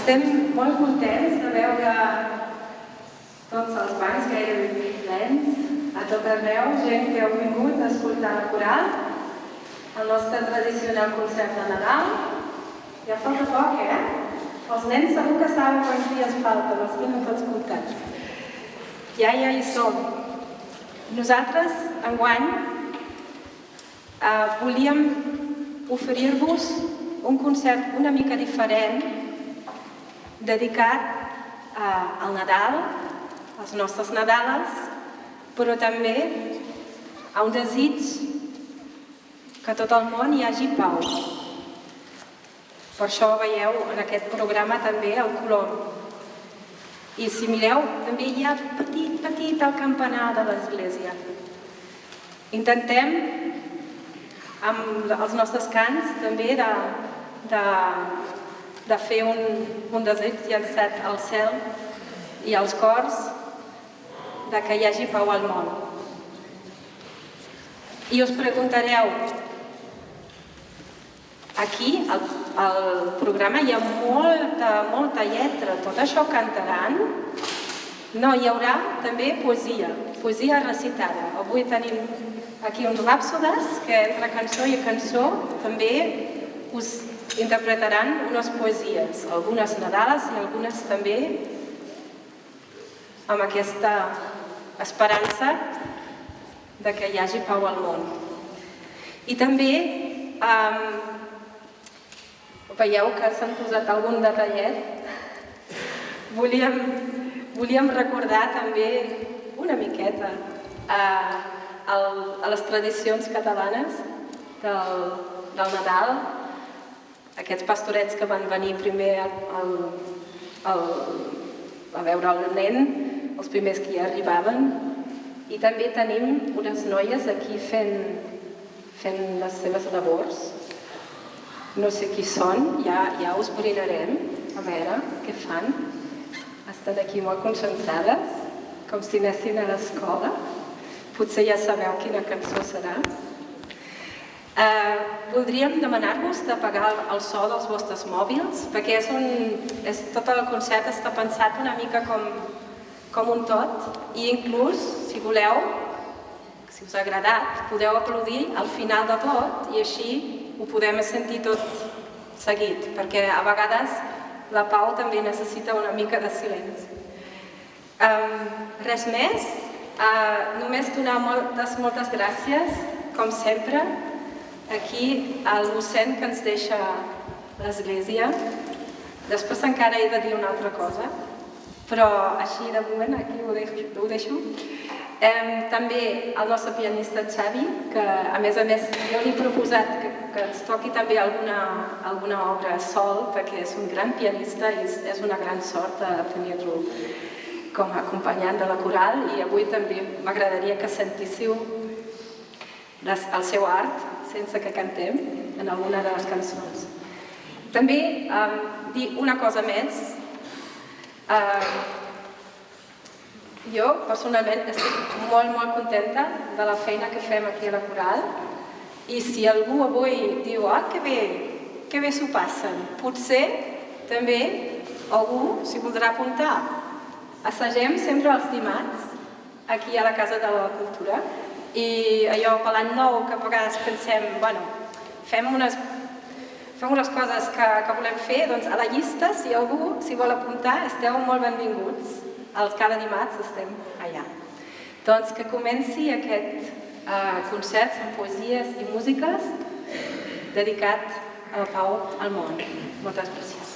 Estem molt contents de veure tots els bancs gairebé plens, a tot arreu, gent que heu vingut a escoltar la coral, el nostre tradicional concert de Nadal. Ja falta poc, Els nens segur que saben quants dies falten, els tenen tots comptats. Ja hi som. Nosaltres, enguany, volíem oferir-vos un concert una mica diferent, dedicat al Nadal, als nostres Nadales, però també a un desig que a tot el món hi hagi pau. Per això veieu en aquest programa també el color. I si mireu, també hi ha petit el campanar de l'església. Intentem, amb els nostres cants, també de fer un desig llançat al cel i als cors de que hi hagi pau al món. I us preguntareu, aquí, al programa, hi ha molta lletra. Tot això cantaran? No, hi haurà també poesia recitada. Avui tenim aquí uns ràpsodes que entre cançó i cançó també us interpretaran unes poesies, algunes nadales i algunes també amb aquesta esperança de que hi hagi pau al món. I també veieu que s'han posat algun detallet. Volíem recordar també una miqueta a les tradicions catalanes del Nadal, aquests pastorets que van venir primer a veure el nen, els primers que hi arribaven, i també tenim unes noies aquí fent les seves labors. No sé qui són, ja us brinarem, a veure què fan. Estan aquí molt concentrades, com si anessin a l'escola. Potser ja sabeu quina cançó serà. Voldríem demanar-vos d'apagar el so dels vostres mòbils, perquè tot el concert està pensat una mica com un tot, i inclús, si voleu, si us ha agradat, podeu aplaudir al final de tot, i així ho podem sentir tot seguit, perquè a vegades la Pau també necessita una mica de silenci. Res més, només donar moltes gràcies, com sempre, aquí al docent que ens deixa l'església. Després encara he de dir una altra cosa, però així de moment aquí ho deixo. També el nostre pianista Xavi, que a més jo li he proposat que ens toqui també alguna obra sol, perquè és un gran pianista i és una gran sort tenir-lo com a acompanyant de la coral, i avui també m'agradaria que sentíssiu el seu art sense que cantem en alguna de les cançons. També dir una cosa més. Jo, personalment, estic molt contenta de la feina que fem aquí a la coral, i si algú avui diu que bé s'ho passen, potser també algú s'hi voldrà apuntar. Assagem sempre els dimarts aquí a la Casa de la Cultura, i allò per l'any nou que a vegades pensem, fem unes coses que volem fer, doncs a la llista, si algú s'hi vol apuntar, esteu molt benvinguts. Cada dimarts estem allà. Doncs que comenci aquest concert amb poesies i músiques dedicat a la pau al món. Moltes gràcies.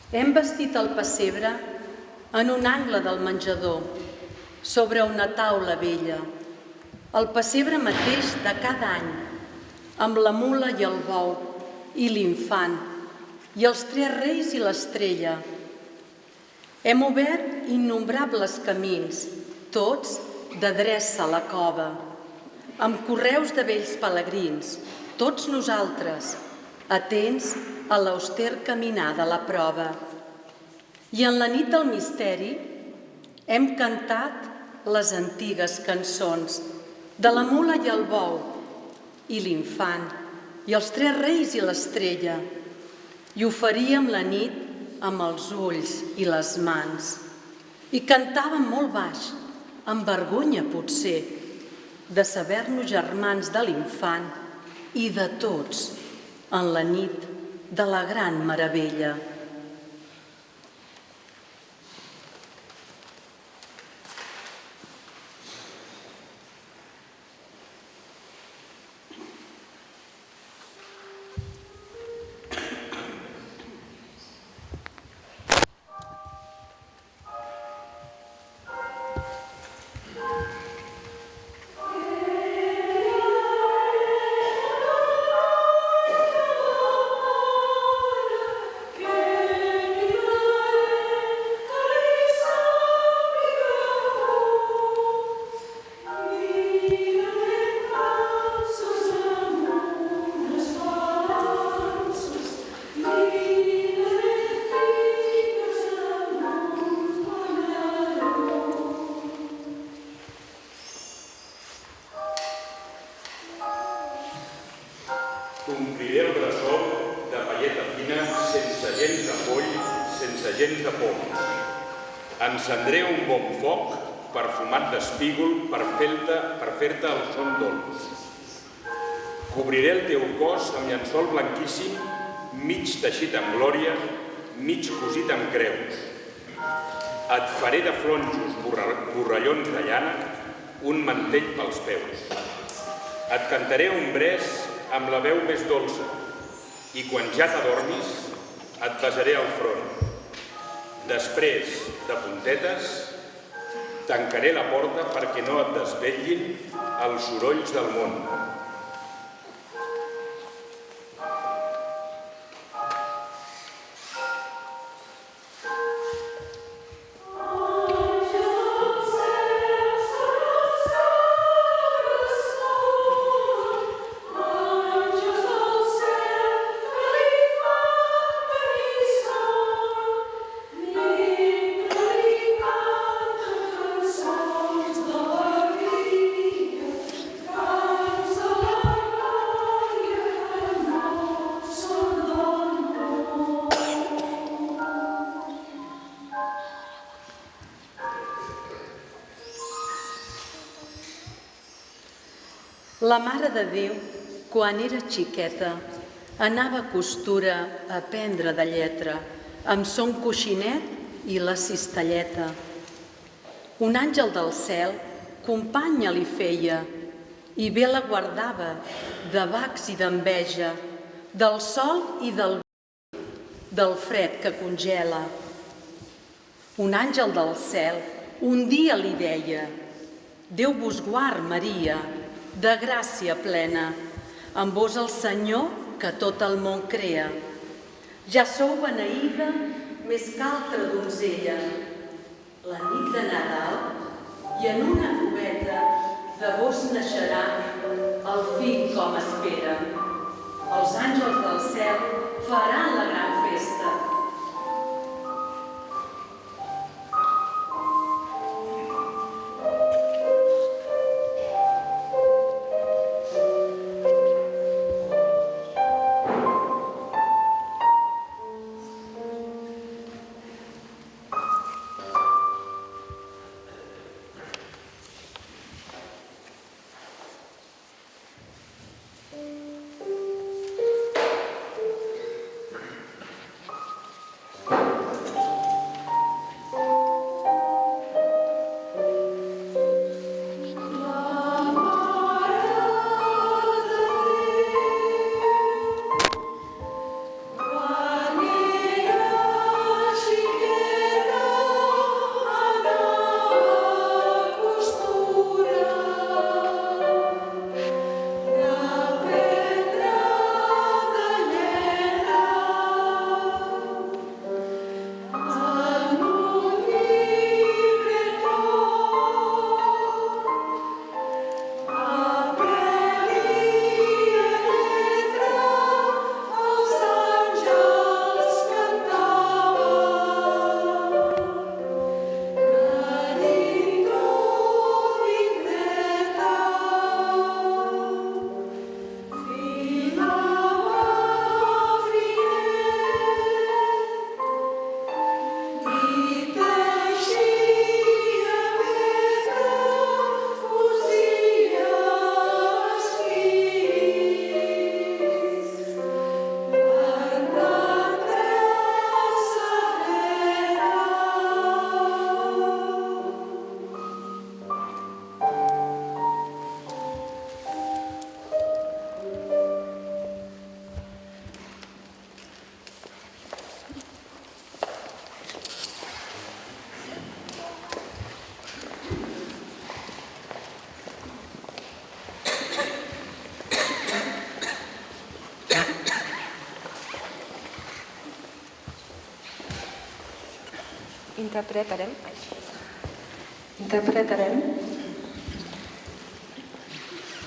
Hem vestit el pessebre en un angle del menjador, sobre una taula vella, el pessebre mateix de cada any, amb la mula i el bou, i l'infant, i els 3 reis i l'estrella. Hem obert innombrables camins, tots d'adreça a la cova, amb correus de vells pelegrins, tots nosaltres, atents a l'auster caminar de la prova. I en la nit del misteri hem cantat les antigues cançons de la mula i el bou, i l'infant, i els 3 reis i l'estrella, i oferíem la nit amb els ulls i les mans. I cantàvem molt baix, amb vergonya potser, de saber-nos germans de l'infant i de tots en la nit de la gran meravella. Ompliré el bressol de palleta fina, sense gens de poll, sense gens de poms. Encendré un bon foc, perfumat d'espígol, per fer-te el son dolç. Cobriré el teu cos amb llençol blanquíssim, mig teixit amb glòria, mig cosit amb creus. Et faré de flonjos borrallons de llana un mantell pels peus. Et cantaré un brès amb la veu més dolça, i quan ja t'adormis, et besaré al front. Després de puntetes, tancaré la porta perquè no et desvetllin els sorolls del món. La Mare de Déu, quan era xiqueta, anava a costura a aprendre de lletra, amb son coixinet i la cistelleta. Un àngel del cel companya li feia i bé la guardava de bacs i d'enveja, del sol i del vent, del fred que congela. Un àngel del cel un dia li deia: Déu vos guard, Maria, de gràcia plena, amb vos el Senyor que tot el món crea. Ja sou beneïda més que altra donzella. La nit de Nadal i en una cubeta de vos naixerà el fill com espera. Els àngels del cel faran la gran festa. Interpretarem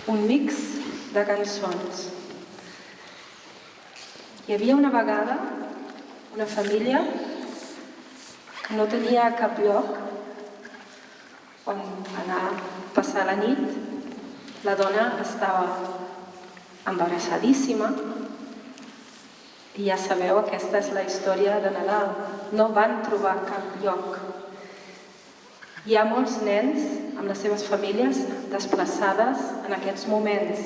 un mix de cançons. Hi havia una vegada una família que no tenia cap lloc on anar a passar la nit. La dona estava embarassadíssima i ja sabeu, aquesta és la història de Nadal. No van trobar cap lloc. Hi ha molts nens amb les seves famílies desplaçades en aquests moments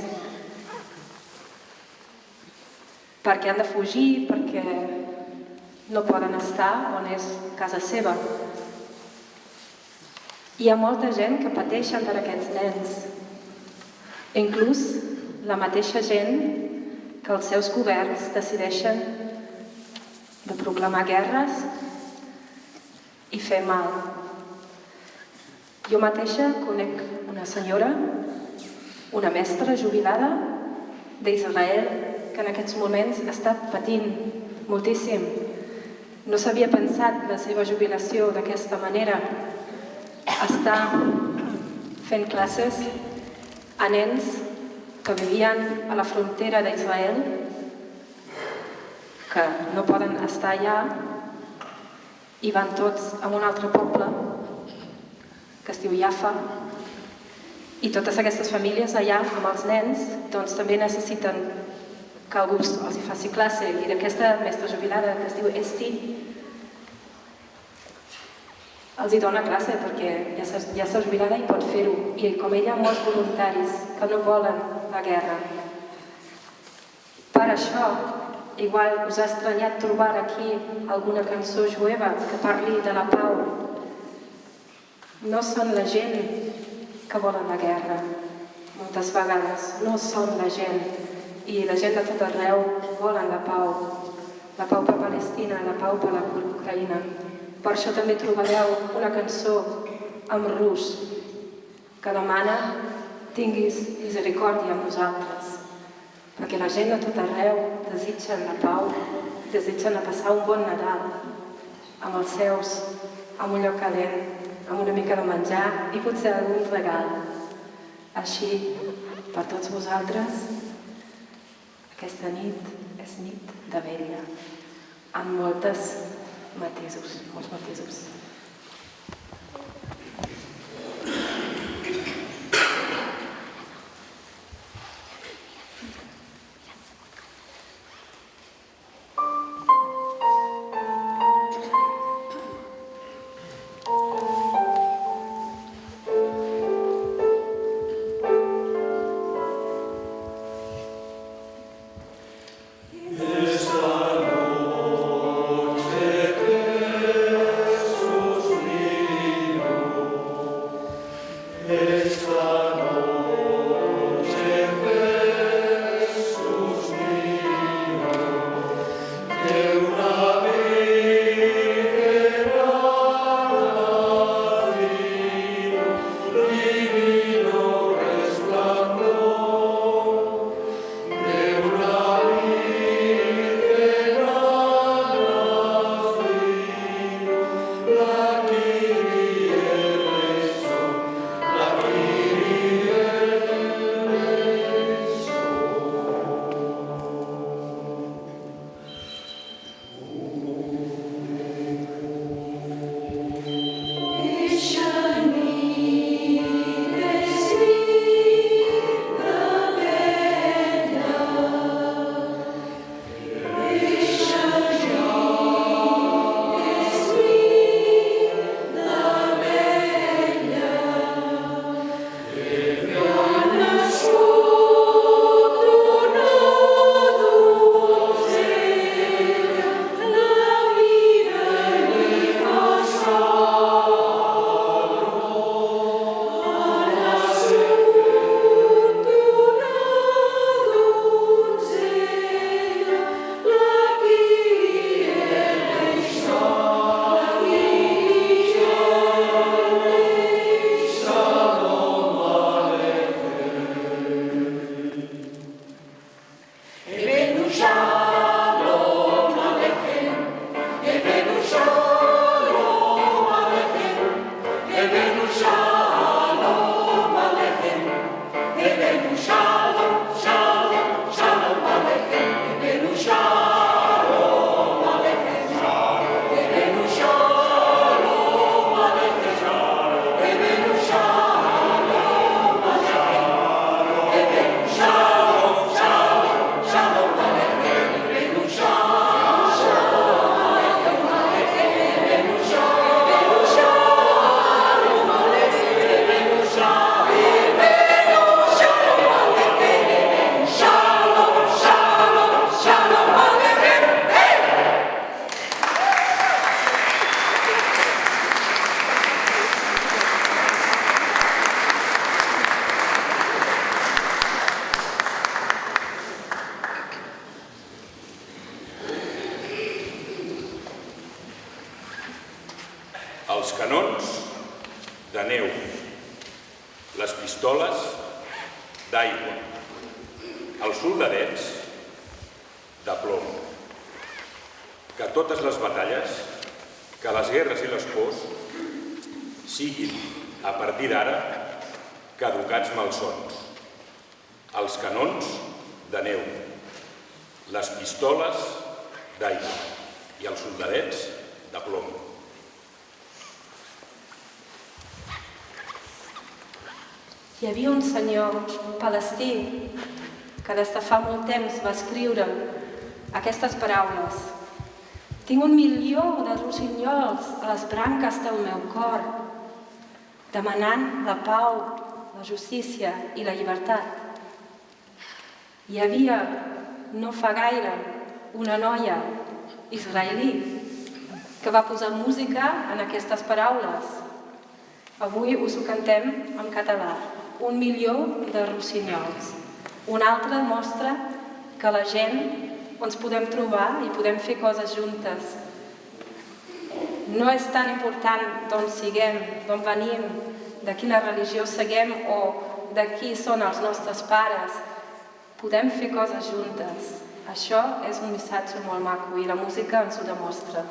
perquè han de fugir, perquè no poden estar on és casa seva. Hi ha molta gent que pateixen per aquests nens. Inclús la mateixa gent que els seus governs decideixen de proclamar guerres i fer mal. Jo mateixa conec una senyora, una mestra jubilada d'Israel, que en aquests moments està patint moltíssim. No s'havia pensat la seva jubilació d'aquesta manera. Està fent classes a nens que vivien a la frontera d'Israel, que no poden estar allà i van tots a un altre poble que es diu Jaffa. I totes aquestes famílies allà amb els nens doncs també necessiten que algú els hi faci classe. I d'aquesta mestra jubilada que es diu Esti els hi dona classe perquè ja està jubilada i pot fer-ho. I com ella, molts voluntaris que no volen la guerra. Per això, igual us ha estranyat trobar aquí alguna cançó jueva que parli de la pau. No són la gent que volen la guerra. Moltes vegades no són la gent. I la gent de tot arreu volen la pau. La pau per Palestina, la pau per l'Ucraïna. Per això també trobareu una cançó en rus que demana tinguis misericòrdia amb nosaltres. Perquè la gent de tot arreu desitgen la pau, desitgen passar un bon Nadal amb els seus, amb un lloc calent, amb una mica de menjar i potser algun regal. Així, per tots vosaltres, aquesta nit és nit de vella, amb molts matisos. Esta noche Jesús els canons de neu, les pistoles d'aigua, els soldadets de plom. Que totes les batalles, que les guerres i les pors siguin, a partir d'ara, caducats malsons. Els canons de neu, les pistoles d'aigua i els soldadets de plom. Hi havia un senyor palestí que des de fa molt temps va escriure aquestes paraules. Tinc 1 milió de rossinyols a les branques del meu cor, demanant la pau, la justícia i la llibertat. Hi havia, no fa gaire, una noia israelí que va posar música en aquestes paraules. Avui us ho cantem en català. 1 milió de rossinyols. Una altra mostra que la gent ens podem trobar i podem fer coses juntes. No és tan important d'on siguem, d'on venim, de quina religió seguim o de qui són els nostres pares. Podem fer coses juntes. Això és un missatge molt maco i la música ens ho demostra.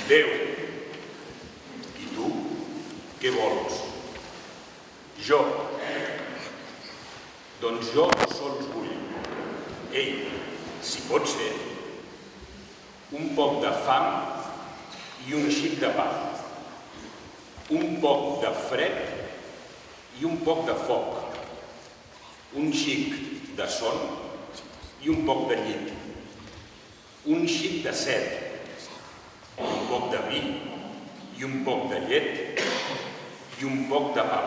Déu, i tu què vols? Jo. Doncs jo sols vull. Ei, si pot ser, un poc de fam i un xic de pa. Un poc de fred i un poc de foc. Un xic de son i un poc de llit. Un xic de set, un poc de vi i un poc de llet i un poc de pa.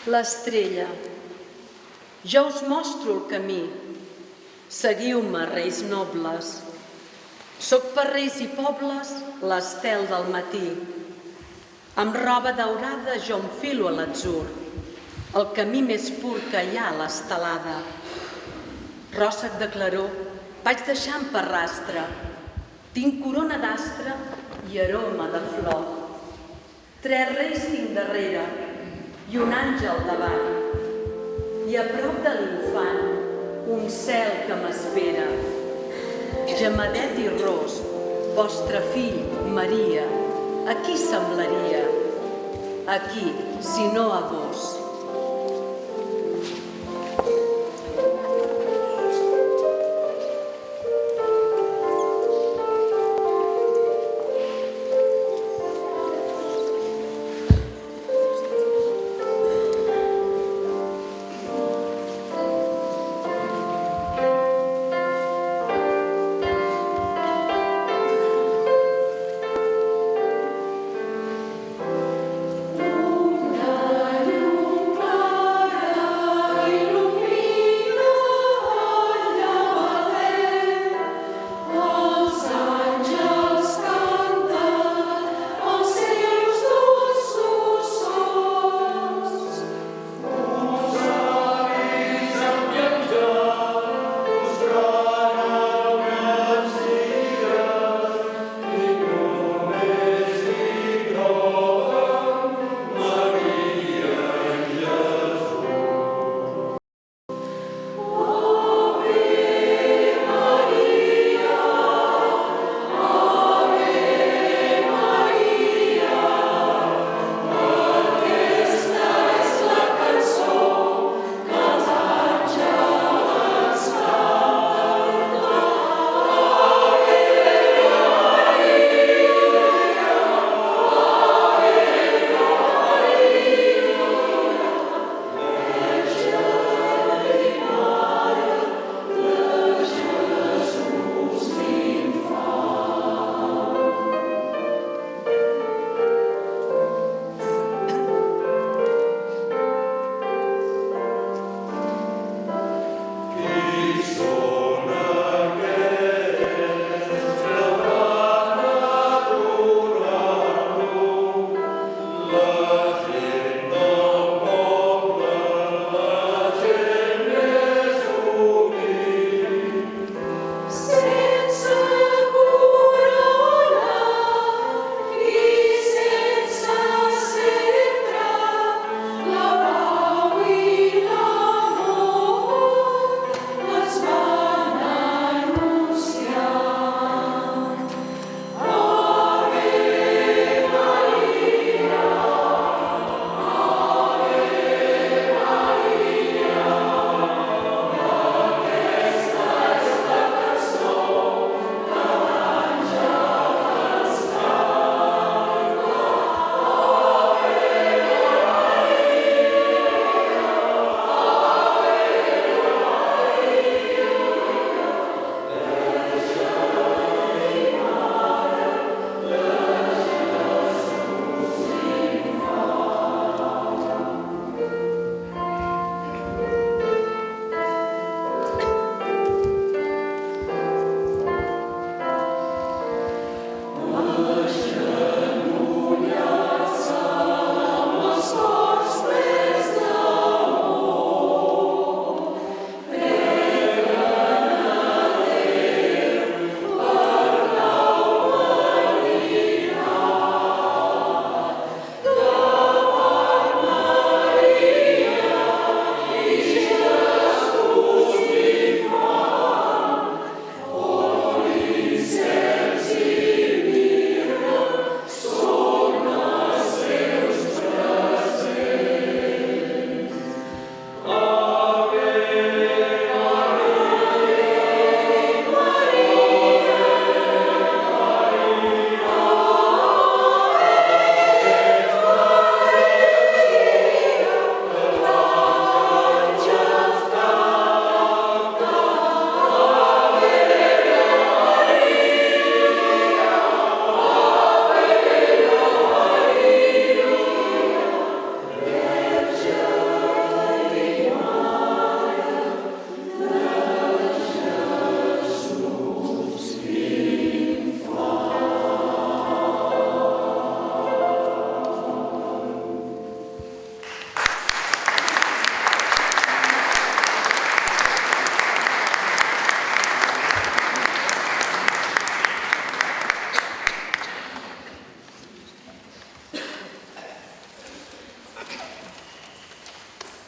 L'estrella. Jo us mostro el camí. Seguiu-me, reis nobles. Soc per reis i pobles l'estel del matí. Amb roba daurada jo enfilo a l'atzur, el camí més pur que hi ha a l'estelada. Ròssec de claror vaig deixant per rastre. Tinc corona d'astre i aroma de flor. 3 reis tinc darrere i un àngel davant. I a prop de l'infant, un cel que m'espera. Gemadet i ros, vostre fill, Maria, a qui semblaria? A qui, si no a vos?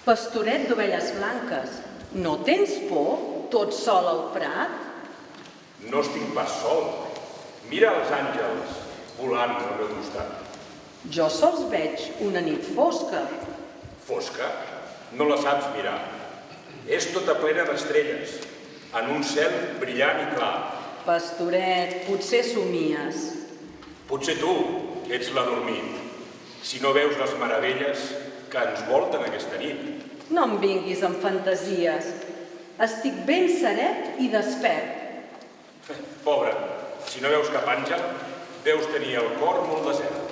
Pastoret d'ovelles blanques, no tens por, tot sol al prat? No estic pas sol. Mira els àngels volant al meu costat. Jo sols veig una nit fosca. Fosca? No la saps mirar. És tota plena d'estrelles, en un cel brillant i clar. Pastoret, potser somies. Potser tu ets l'adormit, si no veus les meravelles que ens volten aquesta nit. No em vinguis amb fantasies. Estic ben serè i despert. Pobre, si no veus cap àngel, deus tenir el cor molt desert.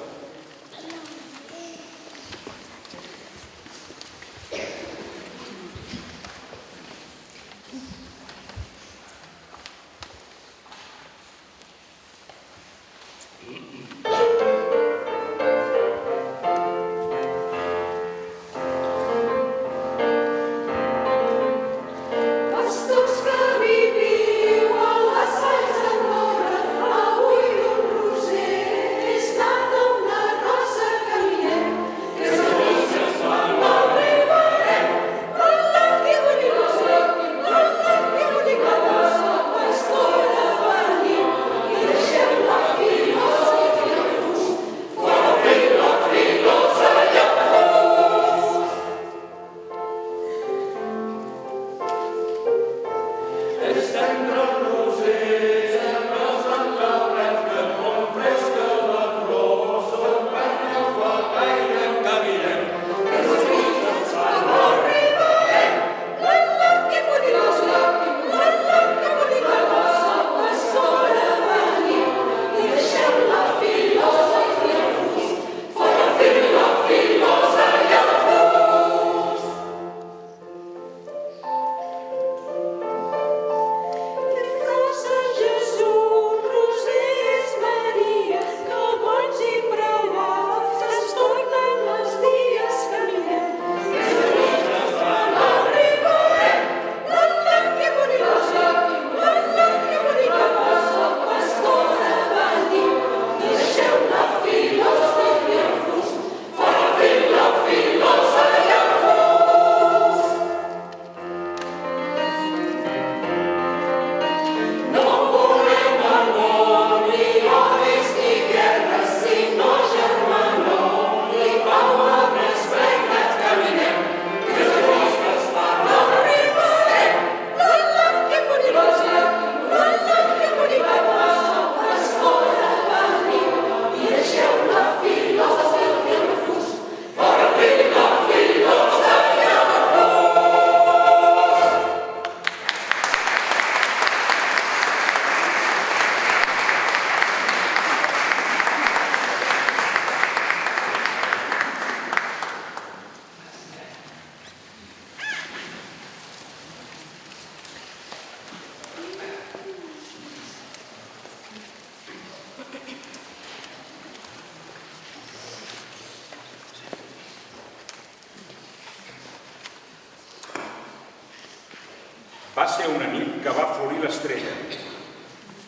Va ser una nit que va florir l'estrella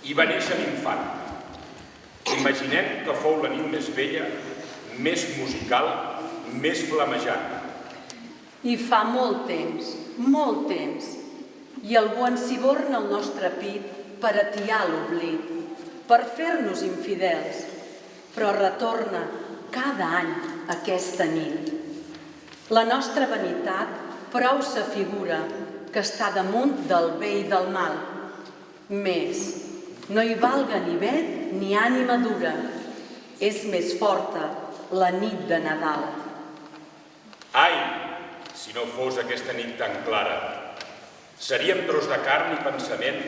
i va néixer l'infant. Imaginem que fou la nit més bella, més musical, més flamejant. I fa molt temps, i algú enciborna el nostre pit per atiar l'oblit, per fer-nos infidels, però retorna cada any aquesta nit. La nostra vanitat prou s'afigura que està damunt del bé i del mal. Més, no hi valga ni vet ni ànima dura. És més forta la nit de Nadal. Ai, si no fos aquesta nit tan clara, seríem tros de carn i pensament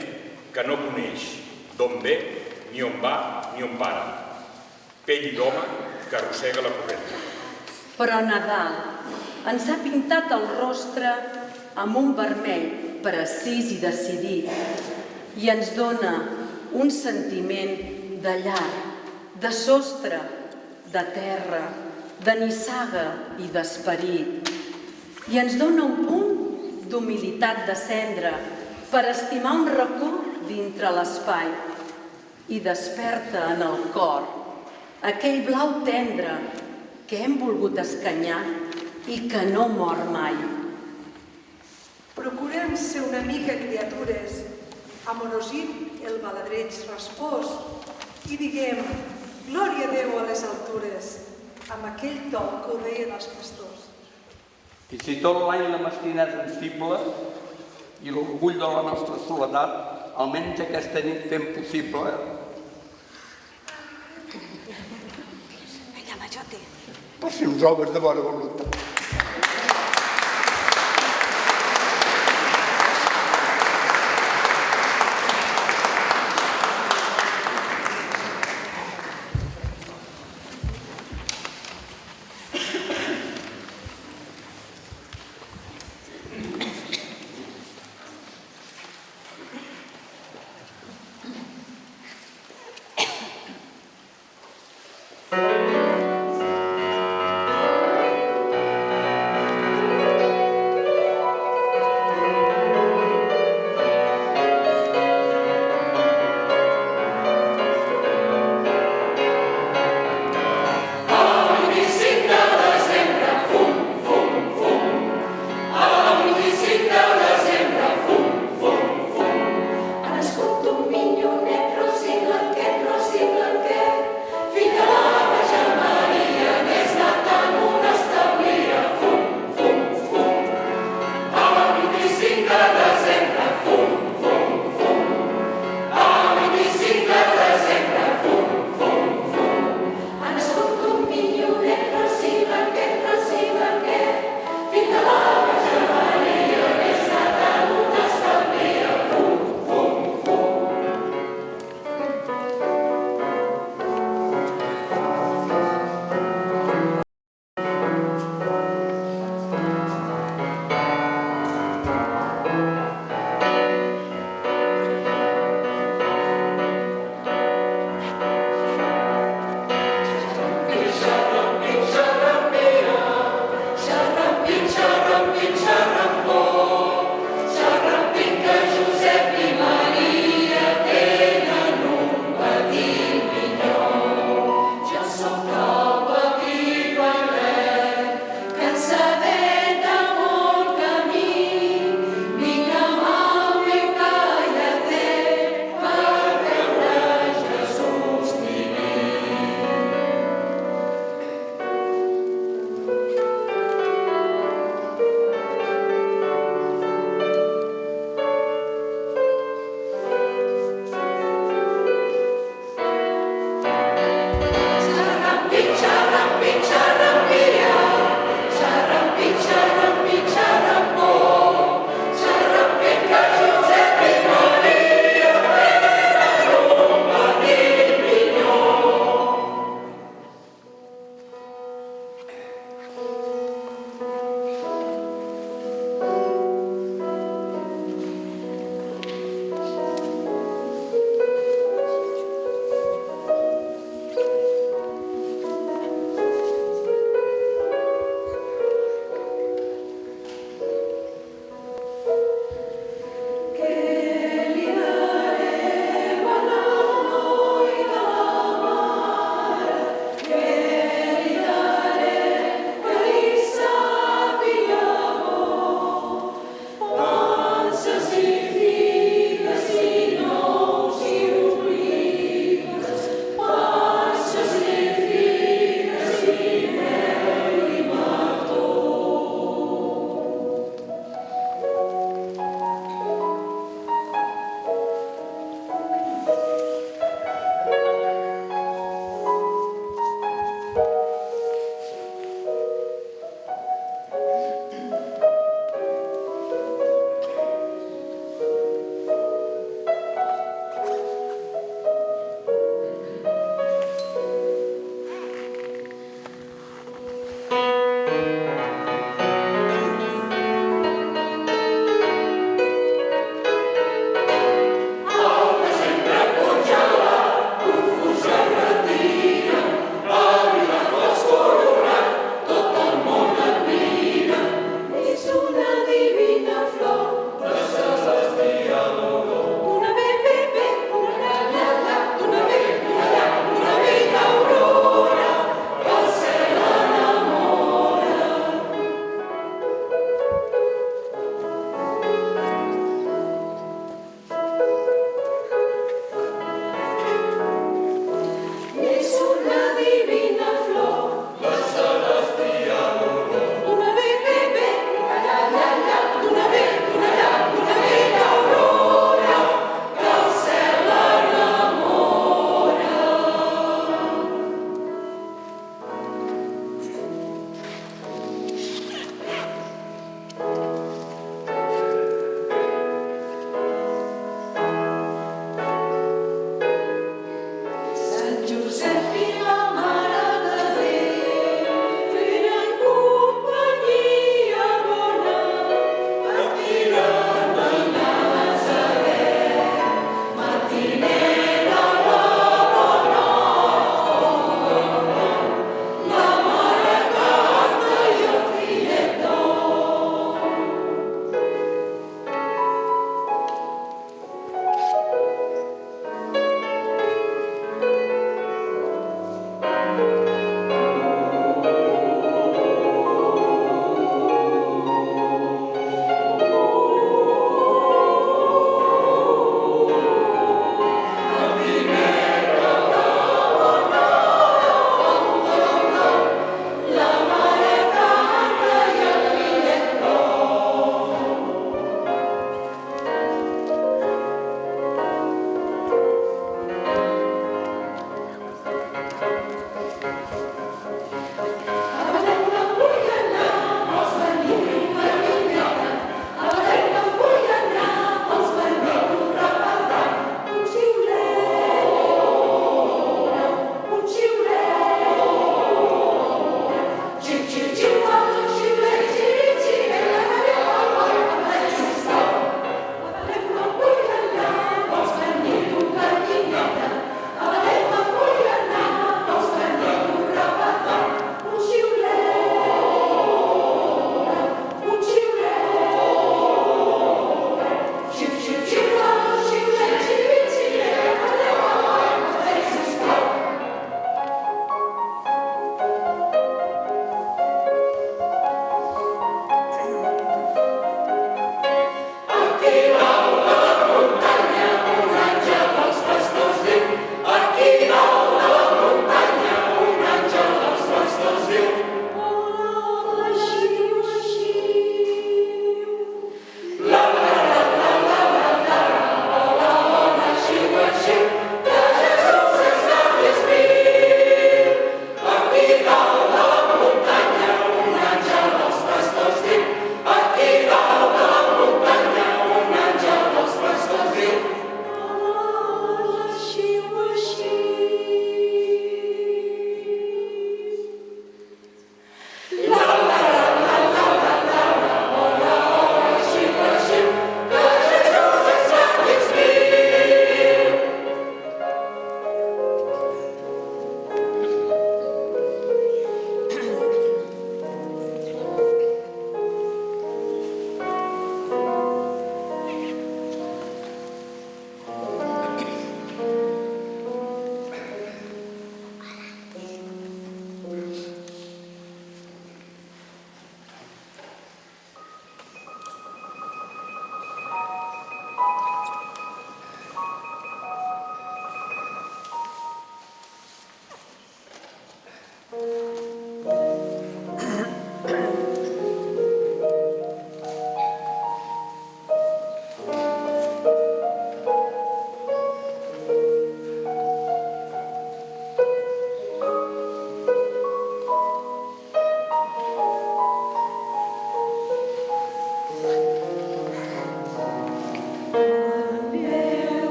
que no coneix d'on ve, ni on va, ni on para. Pell d'home que arrossega la corrent. Però Nadal ens ha pintat el rostre amb un vermell precís i decidit i ens dona un sentiment de llar, de sostre, de terra, de nissaga i d'esperit. I ens dona un punt d'humilitat de cendra per estimar un racó dintre l'espai i desperta en el cor aquell blau tendre que hem volgut escanyar i que no mor mai. Procurem ser una mica criatures, amorosim el baladreig raspós i diguem glòria a Déu a les altures, amb aquell to que ho deien els pastors. I si tot l'any la mesquinesa ens fibla i l'orgull de la nostra soledat, almenys aquesta nit fem possible. Vinga, Majote. Passi uns obres de bona voluntat.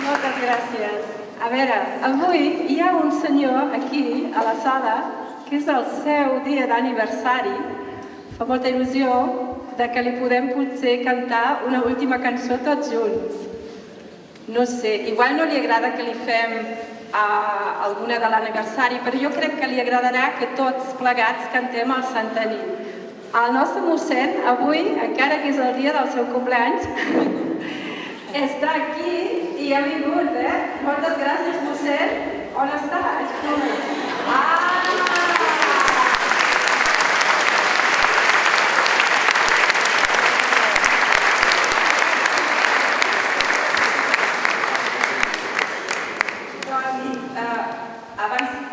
Moltes gràcies. A veure, avui hi ha un senyor aquí, a la sala, que és el seu dia d'aniversari. Fa molta il·lusió de que li podem potser cantar una última cançó tots junts. No sé, igual no li agrada que li fem alguna de l'aniversari, però jo crec que li agradarà que tots plegats cantem el Sant Anit. El nostre mossèn, avui, encara que és el dia del seu cumpleaños, està aquí i ha vingut, Moltes gràcies, mossèn. On estàs?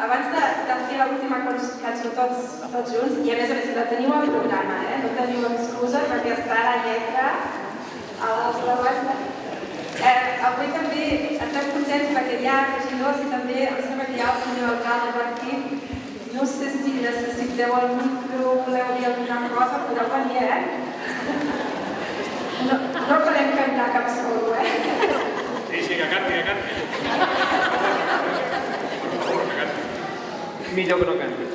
Abans de fer l'última cançó tots junts, i a més la teniu al programa, no teniu excusa perquè està a la lletra, avui també estem contents perquè hi ha regidors i també em sembla que hi ha el senyor alcalde per aquí. No sé si necessiteu el micro, voleu dir alguna cosa, podeu venir, No farem cantar cap solo, Sí, que canti, Millor que no canti.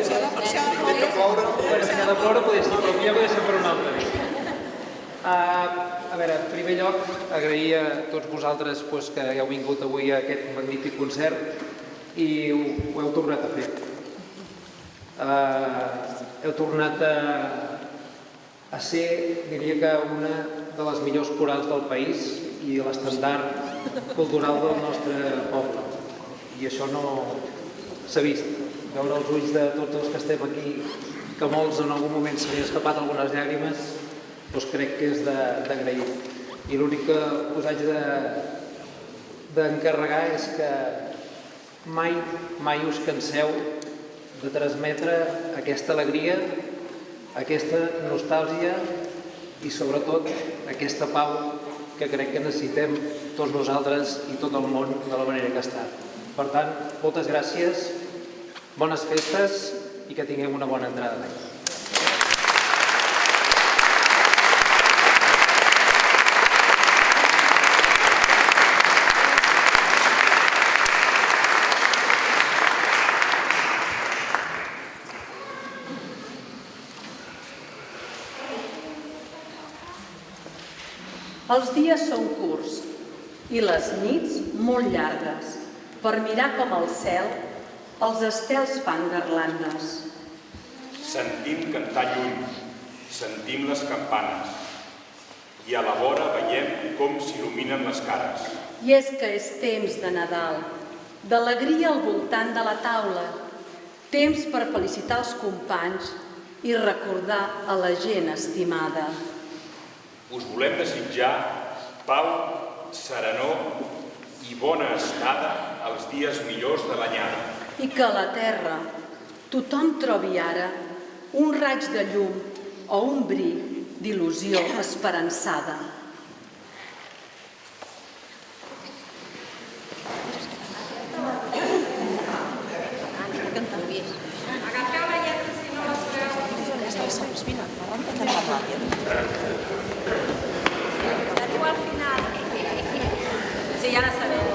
Si ha de ploure... Si ha de ploure podria ser, però ja podria ser per un altre dia. A veure, en primer lloc, agrair a tots vosaltres que heu vingut avui a aquest magnífic concert i ho heu tornat a fer. Heu tornat a ser, diria que, una de les millors corals del país i l'estandard cultural del nostre poble. I això no s'ha vist veure els ulls de tots els que estem aquí, que molts en algun moment se li ha escapat algunes llàgrimes, doncs crec que és d'agrair. I l'únic que us haig d'encarregar és que mai us canseu de transmetre aquesta alegria, aquesta nostàlgia i sobretot aquesta pau que crec que necessitem tots nosaltres i tot el món de la manera que està. Per tant, moltes gràcies, bones festes i que tinguem una bona entrada d'any. Els dies són curts i les nits molt llargues per mirar com al cel els estels fan garlandes. Sentim cantar lluny, sentim les campanes i a la vora veiem com s'il·luminen les cares. I és que és temps de Nadal, d'alegria al voltant de la taula, temps per felicitar els companys i recordar a la gent estimada. Us volem desitjar pau, serenor i bona estada als dies millors de l'anyada. I que a la terra tothom trobi ara un raig de llum o un bri d'il·lusió esperançada. Agafeu la lletra si no les veu. La diu al final. Sí, ja la sabeu.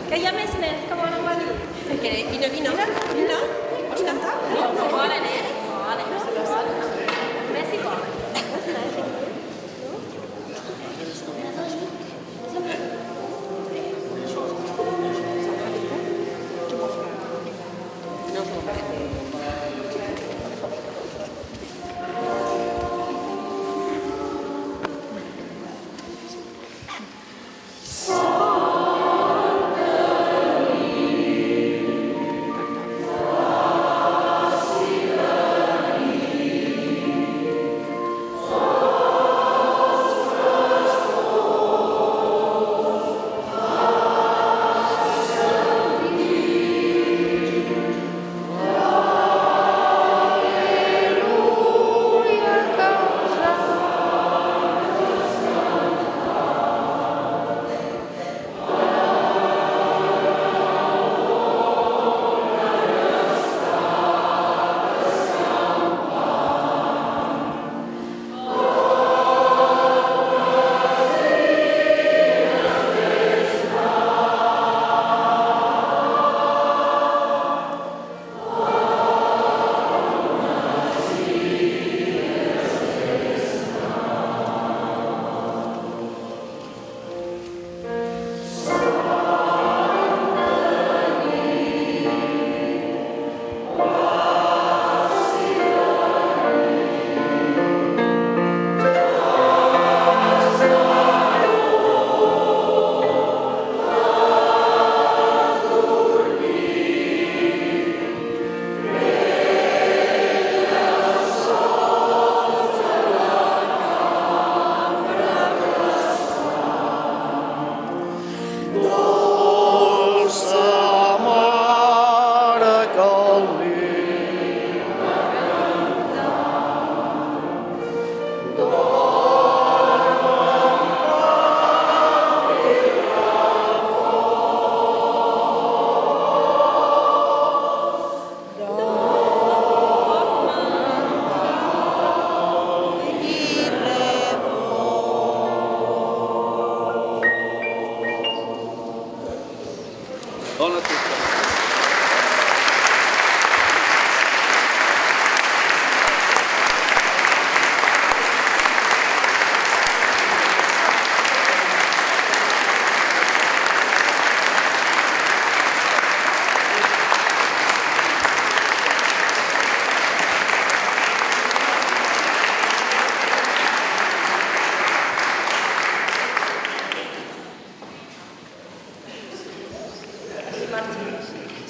Que hi ha més nens que volen venir. Vine. Vols cantar? No volen, Volen. Més si volen.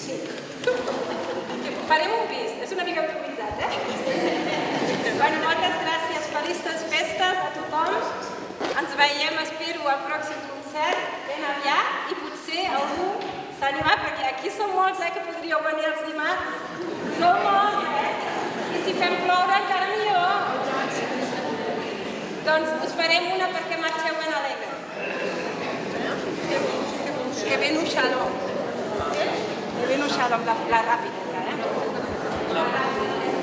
Sí. Farem un pis, és una mica improvisat, Bueno, moltes gràcies, felices festes a tothom. Ens veiem, espero, al pròxim concert, ben aviat, i potser algú s'ha animat, perquè aquí som molts, que podríeu venir els dimarts. Som molts, I si fem ploure encara millor. Doncs us farem una perquè marxeu ben alegre. Que ben Shalom. Que ben Shalom, la ràpida, La ràpida.